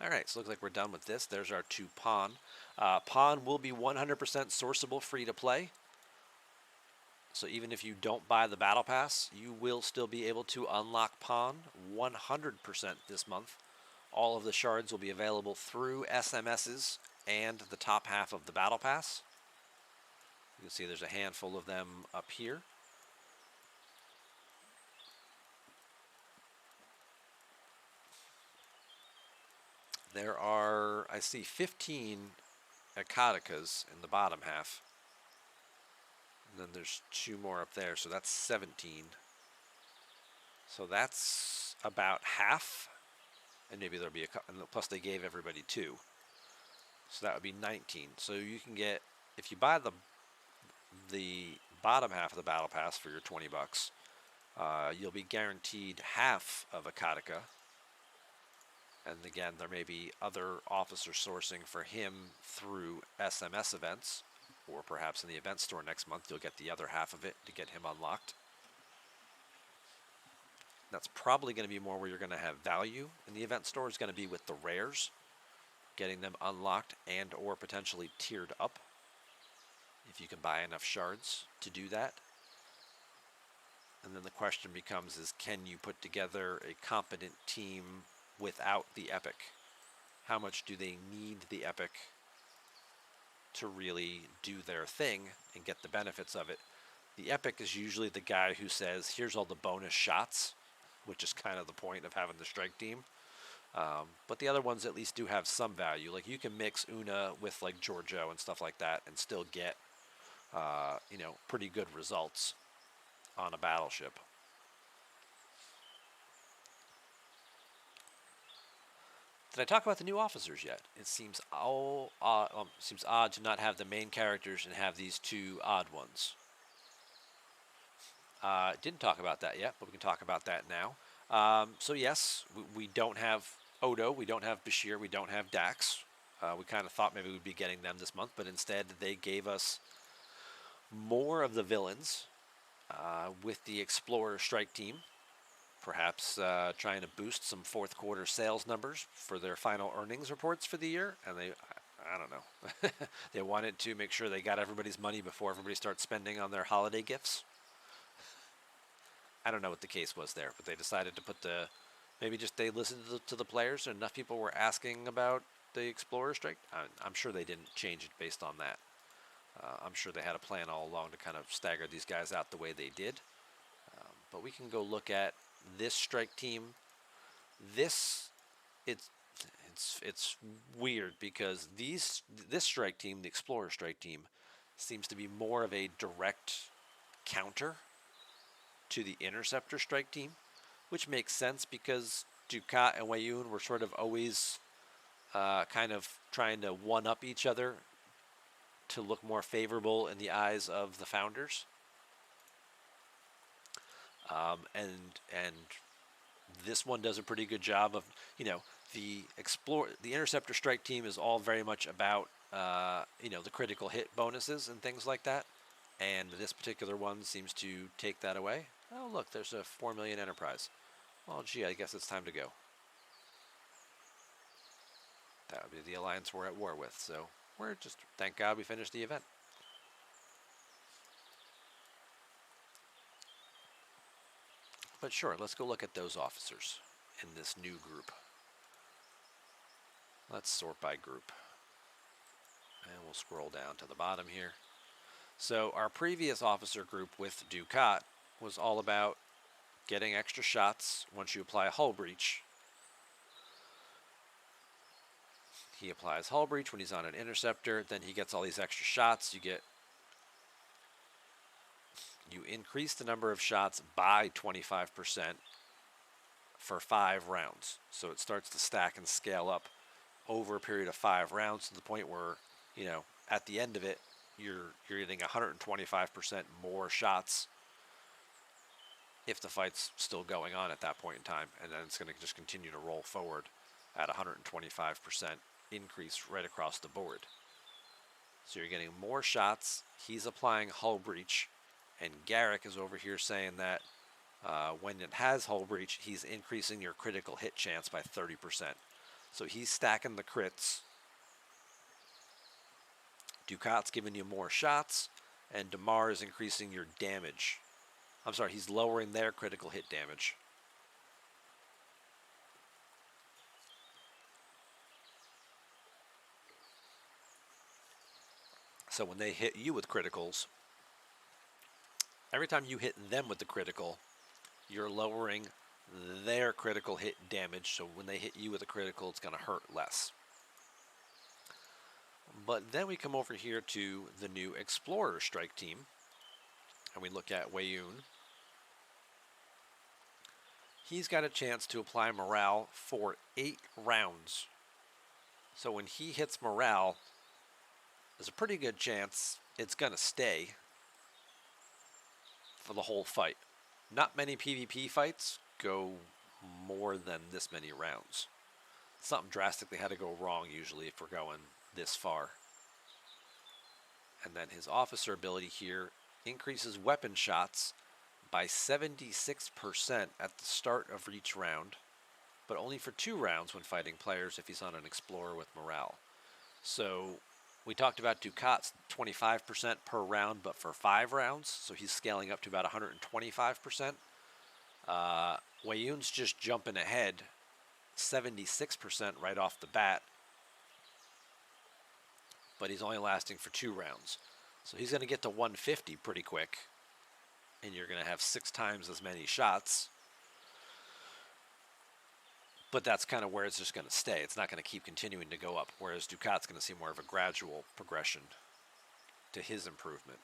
All right, so looks like we're done with this. There's our 2 pawn. Pawn will be 100% sourceable, free to play. So even if you don't buy the battle pass, you will still be able to unlock pawn 100% this month. All of the shards will be available through SMSs and the top half of the battle pass. You can see there's a handful of them up here. There are, I see 15 Ekaticas in the bottom half. And then there's 2 more up there, so that's 17. So that's about half. And maybe there'll be a couple, plus they gave everybody 2. So that would be 19. So you can get, if you buy the bottom half of the battle pass for your 20 bucks, you'll be guaranteed half of Ekatica. And again, there may be other officer sourcing for him through SMS events, or perhaps in the event store next month, you'll get the other half of it to get him unlocked. That's probably going to be more where you're going to have value in the event store is going to be with the rares, getting them unlocked and or potentially tiered up if you can buy enough shards to do that. And then the question becomes is, can you put together a competent team without the epic? How much do they need the epic to really do their thing and get the benefits of it? The epic is usually the guy who says, here's all the bonus shots, which is kind of the point of having the strike team. But the other ones at least do have some value. Like you can mix Una with like Giorgio and stuff like that and still get, pretty good results on a battleship. Did I talk about the new officers yet? It seems seems odd to not have the main characters and have these 2 odd ones. Didn't talk about that yet, but we can talk about that now. So yes, we don't have Odo, we don't have Bashir, we don't have Dax. We kind of thought maybe we'd be getting them this month, but instead they gave us more of the villains with the Explorer Strike Team. Perhaps trying to boost some 4th quarter sales numbers for their final earnings reports for the year. And I don't know, they wanted to make sure they got everybody's money before everybody starts spending on their holiday gifts. I don't know what the case was there, but they decided to put maybe just they listened to the players and enough people were asking about the Explorer Strike. I'm sure they didn't change it based on that. I'm sure they had a plan all along to kind of stagger these guys out the way they did. But we can go look at this strike team. It's weird because this strike team, the Explorer strike team, seems to be more of a direct counter to the Interceptor strike team, which makes sense because Dukat and Wayun were sort of always kind of trying to one-up each other to look more favorable in the eyes of the founders. And this one does a pretty good job of, the Interceptor strike team is all very much about, the critical hit bonuses and things like that. And this particular one seems to take that away. Oh, look, there's a 4 million enterprise. Well, gee, I guess it's time to go. That would be the alliance we're at war with. So we're just, thank God we finished the event. But sure, let's go look at those officers in this new group. Let's sort by group. And we'll scroll down to the bottom here. So our previous officer group with Dukat was all about getting extra shots once you apply a hull breach. He applies hull breach when he's on an interceptor, then he gets all these extra shots. You increase the number of shots by 25% for 5 rounds. So it starts to stack and scale up over a period of 5 rounds to the point where, at the end of it, you're getting 125% more shots if the fight's still going on at that point in time. And then it's going to just continue to roll forward at 125% increase right across the board. So you're getting more shots. He's applying hull breach. And Garrick is over here saying that when it has hull breach, he's increasing your critical hit chance by 30%. So he's stacking the crits. Ducat's giving you more shots, and Damar is increasing your damage. I'm sorry, he's lowering their critical hit damage. So when they hit you with criticals, every time you hit them with the critical, you're lowering their critical hit damage. So when they hit you with a critical, it's going to hurt less. But then we come over here to the new Explorer Strike Team, and we look at Weyoun. He's got a chance to apply morale for 8 rounds. So when he hits morale, there's a pretty good chance it's going to stay for the whole fight. Not many PvP fights go more than this many rounds. Something drastically had to go wrong usually if we're going this far. And then his officer ability here increases weapon shots by 76% at the start of each round, but only for 2 rounds when fighting players if he's on an Explorer with morale. So we talked about Ducat's 25% per round, but for 5 rounds, so he's scaling up to about 125%. Weyoun's just jumping ahead 76% right off the bat, but he's only lasting for 2 rounds. So he's going to get to 150 pretty quick, and you're going to have 6 times as many shots. But that's kind of where it's just going to stay. It's not going to keep continuing to go up, whereas Ducat's going to see more of a gradual progression to his improvement.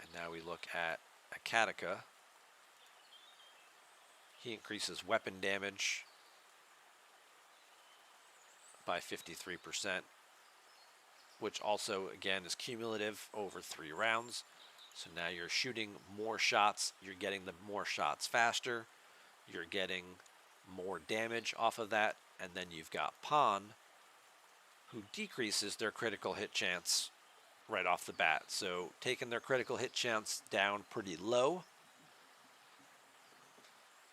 And now we look at Akatica. He increases weapon damage by 53%, which also, again, is cumulative over 3 rounds. So now you're shooting more shots. You're getting the more shots faster. You're getting more damage off of that. And then you've got Pawn, who decreases their critical hit chance right off the bat. So taking their critical hit chance down pretty low,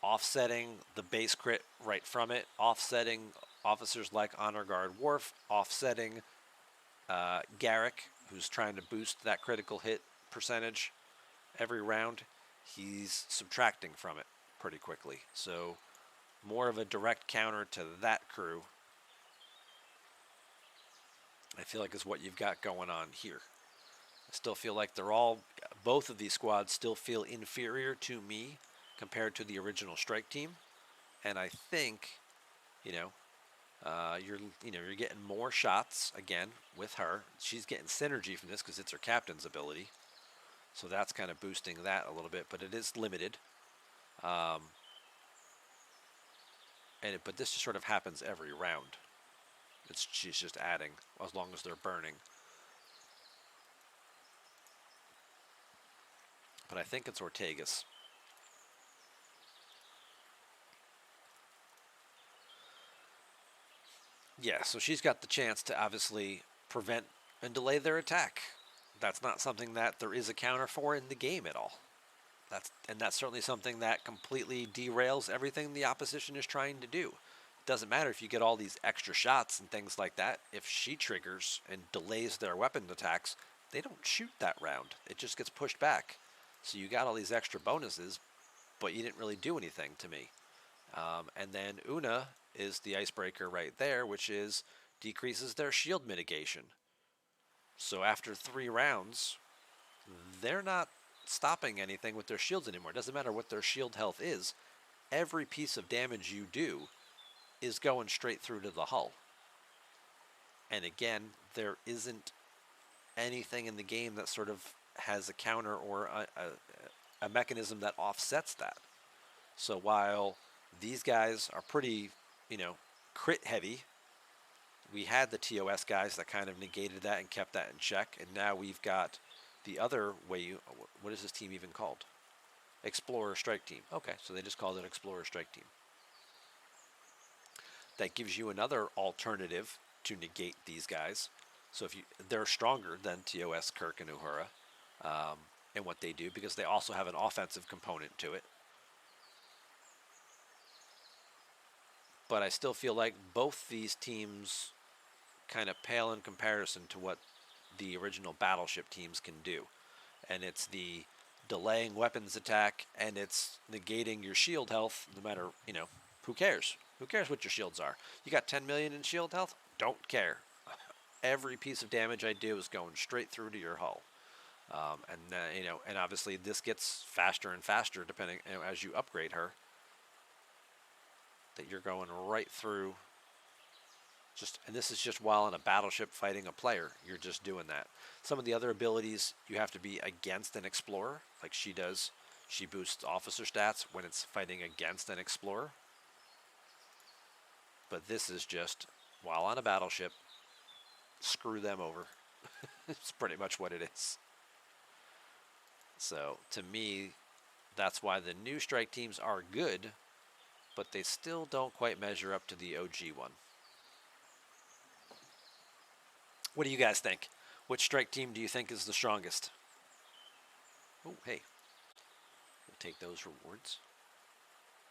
offsetting the base crit right from it, offsetting officers like Honor Guard Worf, offsetting Garrick, who's trying to boost that critical hit percentage every round. He's subtracting from it pretty quickly. So more of a direct counter to that crew, I feel like, is what you've got going on here. I still feel like both of these squads still feel inferior to me compared to the original strike team. And I think, you're getting more shots again with her. She's getting synergy from this because it's her captain's ability. So that's kind of boosting that a little bit, but it is limited. But this just sort of happens every round. She's just adding as long as they're burning. But I think it's Ortegas. Yeah, so she's got the chance to obviously prevent and delay their attack. That's not something that there is a counter for in the game at all. That's certainly something that completely derails everything the opposition is trying to do. It doesn't matter if you get all these extra shots and things like that. If she triggers and delays their weapon attacks, they don't shoot that round. It just gets pushed back. So you got all these extra bonuses, but you didn't really do anything to me. And then Una is the icebreaker right there, which is decreases their shield mitigation. So after 3 rounds, they're not stopping anything with their shields anymore. It doesn't matter what their shield health is. Every piece of damage you do is going straight through to the hull. And again, there isn't anything in the game that sort of has a counter or a mechanism that offsets that. So while these guys are pretty, crit heavy, we had the TOS guys that kind of negated that and kept that in check. And now we've got the other way. What is this team even called? Explorer Strike Team. Okay, so they just called it Explorer Strike Team. That gives you another alternative to negate these guys. So they're stronger than TOS, Kirk, and Uhura in what they do, because they also have an offensive component to it. but I still feel like both these teams kind of pale in comparison to what the original Battleship teams can do. And it's the delaying weapons attack, and it's negating your shield health no matter, who cares? Who cares what your shields are? You got 10 million in shield health? Don't care. Every piece of damage I do is going straight through to your hull. And obviously this gets faster and faster depending, as you upgrade her, that you're going right through. And this is just while in a battleship fighting a player. You're just doing that. Some of the other abilities you have to be against an explorer, like she does. She boosts officer stats when it's fighting against an explorer. But this is just while on a battleship, screw them over. It's pretty much what it is. So to me, that's why the new strike teams are good, but they still don't quite measure up to the OG one. What do you guys think? Which strike team do you think is the strongest? Oh, hey. We'll take those rewards.